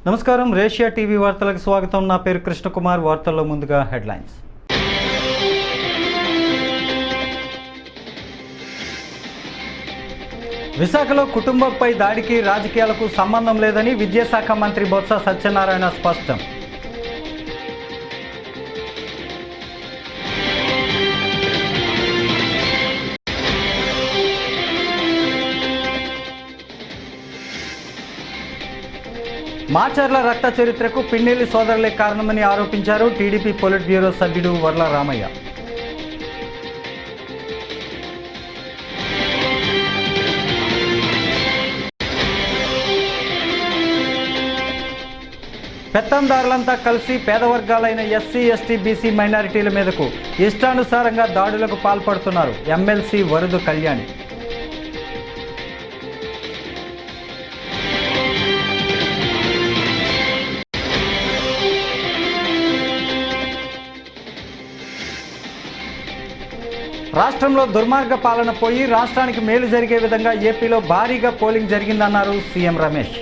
నమస్కారం, రేషియా టీవీ వార్తలకు స్వాగతం. నా పేరు కృష్ణకుమార్. వార్తల్లో ముందుగా హెడ్లైన్స్. విశాఖలో కుటుంబంపై దాడికి రాజకీయాలకు సంబంధం లేదని విద్యాశాఖ మంత్రి బొత్స సత్యనారాయణ స్పష్టం. మాచర్ల రక్త చరిత్రకు పిన్నెల్లి సోదరులే కారణమని ఆరోపించారు టీడీపీ పొలిట్ బ్యూరో సభ్యుడు వర్ల రామయ్య. పెత్తందారులంతా కలిసి పేదవర్గాలైన ఎస్సీ, ఎస్టీ, బీసీ మైనారిటీల మీదకు ఇష్టానుసారంగా దాడులకు పాల్పడుతున్నారు ఎమ్మెల్సీ వరుదు కళ్యాణి. రాష్ట్రంలో దుర్మార్గ పాలన పోయి రాష్ట్రానికి మేలు జరిగే విధంగా ఏపీలో భారీగా పోలింగ్ జరిగిందన్నారు సీఎం రమేష్.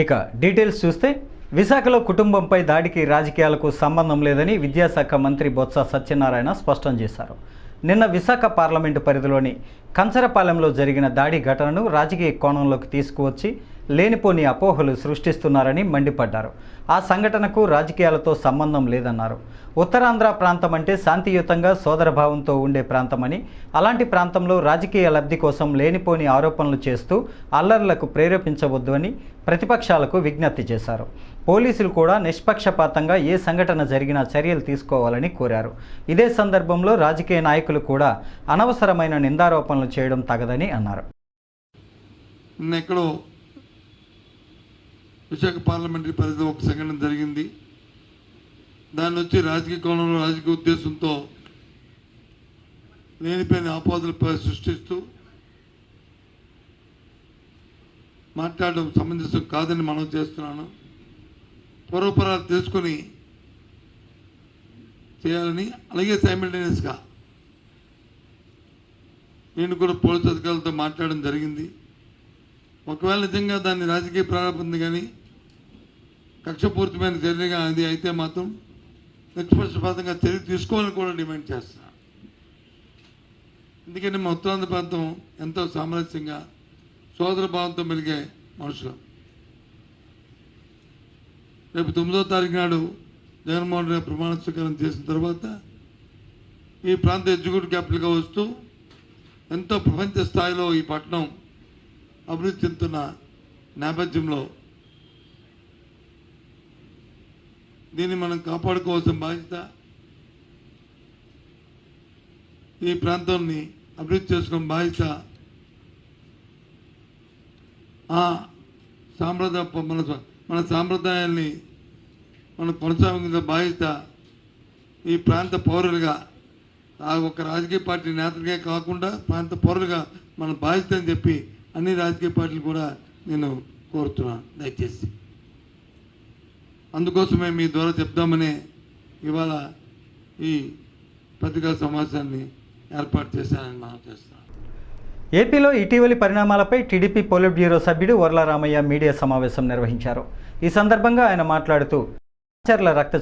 ఇక డీటెయిల్స్ చూస్తే, విశాఖలో కుటుంబంపై దాడికి రాజకీయాలకు సంబంధం లేదని విద్యాశాఖ మంత్రి బొత్స సత్యనారాయణ స్పష్టం చేశారు. నిన్న విశాఖ పార్లమెంటు పరిధిలోని కంచరపాలెంలో జరిగిన దాడి ఘటనను రాజకీయ కోణంలోకి తీసుకువచ్చి లేనిపోని అపోహలు సృష్టిస్తున్నారని మండిపడ్డారు. ఆ సంఘటనకు రాజకీయాలతో సంబంధం లేదన్నారు. ఉత్తరాంధ్ర ప్రాంతం అంటే శాంతియుతంగా సోదరభావంతో ఉండే ప్రాంతమని, అలాంటి ప్రాంతంలో రాజకీయ లబ్ధి కోసం లేనిపోని ఆరోపణలు చేస్తూ అల్లర్లకు ప్రేరేపించవద్దు అని ప్రతిపక్షాలకు విజ్ఞప్తి చేశారు. పోలీసులు కూడా నిష్పక్షపాతంగా ఏ సంఘటన జరిగినా చర్యలు తీసుకోవాలని కోరారు. ఇదే సందర్భంలో రాజకీయ నాయకులు కూడా అనవసరమైన నిందారోపణలు చేయడం తగదని అన్నారు. విశాఖ పార్లమెంటరీ పరిధిలో ఒక సంఘటన జరిగింది. దాన్ని వచ్చి రాజకీయ కోణంలో రాజకీయ ఉద్దేశంతో లేనిపోయిన ఆపాదనలు సృష్టిస్తూ మాట్లాడడం సమంజసం కాదని మనం చేస్తున్నాను. పూర్వపరాలు తెలుసుకొని చేయాలని, అలాగే సైమల్టేనియస్గా నేను కూడా పోలీసు అధికారులతో మాట్లాడడం జరిగింది. ఒకవేళ నిజంగా దాన్ని రాజకీయ ప్రారంభం కానీ కక్షపూరితమైన చర్యగా అది అయితే మాత్రం నిష్పక్షపాతంగా చర్య తీసుకోవాలని కూడా డిమాండ్ చేస్తున్నాను. ఎందుకంటే మా ఉత్తరాంధ్ర ప్రాంతం ఎంతో సామరస్యంగా సోదర భావంతో మెలిగే మనుషులు. రేపు 9వ తారీఖు నాడు జగన్మోహన్ రెడ్డి ప్రమాణ స్వీకారం చేసిన తర్వాత ఈ ప్రాంత ఎగ్జిక్యూటివ్ క్యాపిటల్గా వస్తూ ఎంతో ప్రపంచ స్థాయిలో ఈ పట్టణం అభివృద్ధి చెందుతున్న నేపథ్యంలో దీన్ని మనం కాపాడుకోవాల్సిన బాధ్యత, ఈ ప్రాంతాన్ని అభివృద్ధి చేసుకున్న బాధ్యత, మన సాంప్రదాయాల్ని మనం కొనసాగించిన బాధ్యత ఈ ప్రాంత పౌరులుగా, ఒక రాజకీయ పార్టీ నేతలుగా కాకుండా ప్రాంత పౌరులుగా మన బాధ్యత అని చెప్పి అన్ని రాజకీయ పార్టీలు కూడా నేను కోరుతున్నాను. దయచేసి అందుకోసమే మీ ద్వారా చెప్దామని ఇవాళ ఈ పత్రికా సమావేశాన్ని ఏర్పాటు చేశానని మనం చేస్తున్నాం. ఏపీలో ఇటీవలి పరిణామాలపై టీడీపీ పొలిట్ బ్యూరో సభ్యుడు వర్ల రామయ్య మీడియా సమావేశం నిర్వహించారు. ఈ సందర్భంగా ఆయన మాట్లాడుతూ మాచర్ల రక్త